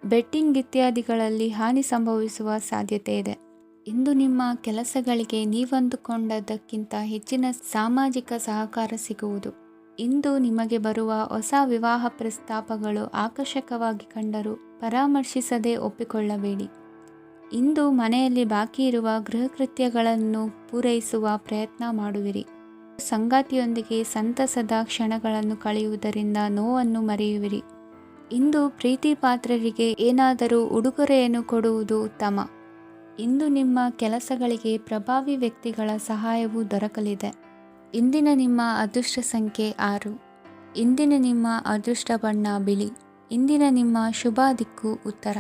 [SPEAKER 2] ಬೆಟ್ಟಿಂಗ್ ಇತ್ಯಾದಿಗಳಲ್ಲಿ ಹಾನಿ ಸಂಭವಿಸುವ ಸಾಧ್ಯತೆ ಇದೆ. ಇಂದು ನಿಮ್ಮ ಕೆಲಸಗಳಿಗೆ ನೀವಂದುಕೊಂಡದ್ದಕ್ಕಿಂತ ಹೆಚ್ಚಿನ ಸಾಮಾಜಿಕ ಸಹಕಾರ ಸಿಗುವುದು. ಇಂದು ನಿಮಗೆ ಬರುವ ಹೊಸ ವಿವಾಹ ಪ್ರಸ್ತಾಪಗಳು ಆಕರ್ಷಕವಾಗಿ ಕಂಡರೂ ಪರಾಮರ್ಶಿಸದೆ ಒಪ್ಪಿಕೊಳ್ಳಬೇಡಿ. ಇಂದು ಮನೆಯಲ್ಲಿ ಬಾಕಿ ಇರುವ ಗೃಹಕೃತ್ಯಗಳನ್ನು ಪೂರೈಸುವ ಪ್ರಯತ್ನ ಮಾಡುವಿರಿ. ಸಂಗಾತಿಯೊಂದಿಗೆ ಸಂತಸದ ಕ್ಷಣಗಳನ್ನು ಕಳೆಯುವುದರಿಂದ ನೋವನ್ನು ಮರೆಯುವಿರಿ. ಇಂದು ಪ್ರೀತಿ ಪಾತ್ರರಿಗೆ ಏನಾದರೂ ಉಡುಗೊರೆಯನ್ನು ಕೊಡುವುದು ಉತ್ತಮ. ಇಂದು ನಿಮ್ಮ ಕೆಲಸಗಳಿಗೆ ಪ್ರಭಾವಿ ವ್ಯಕ್ತಿಗಳ ಸಹಾಯವು ದೊರಕಲಿದೆ. ಇಂದಿನ ನಿಮ್ಮ ಅದೃಷ್ಟ ಸಂಖ್ಯೆ 6. ಇಂದಿನ ನಿಮ್ಮ ಅದೃಷ್ಟ ಬಣ್ಣ ಬಿಳಿ. ಇಂದಿನ ನಿಮ್ಮ ಶುಭ ದಿಕ್ಕು ಉತ್ತರ.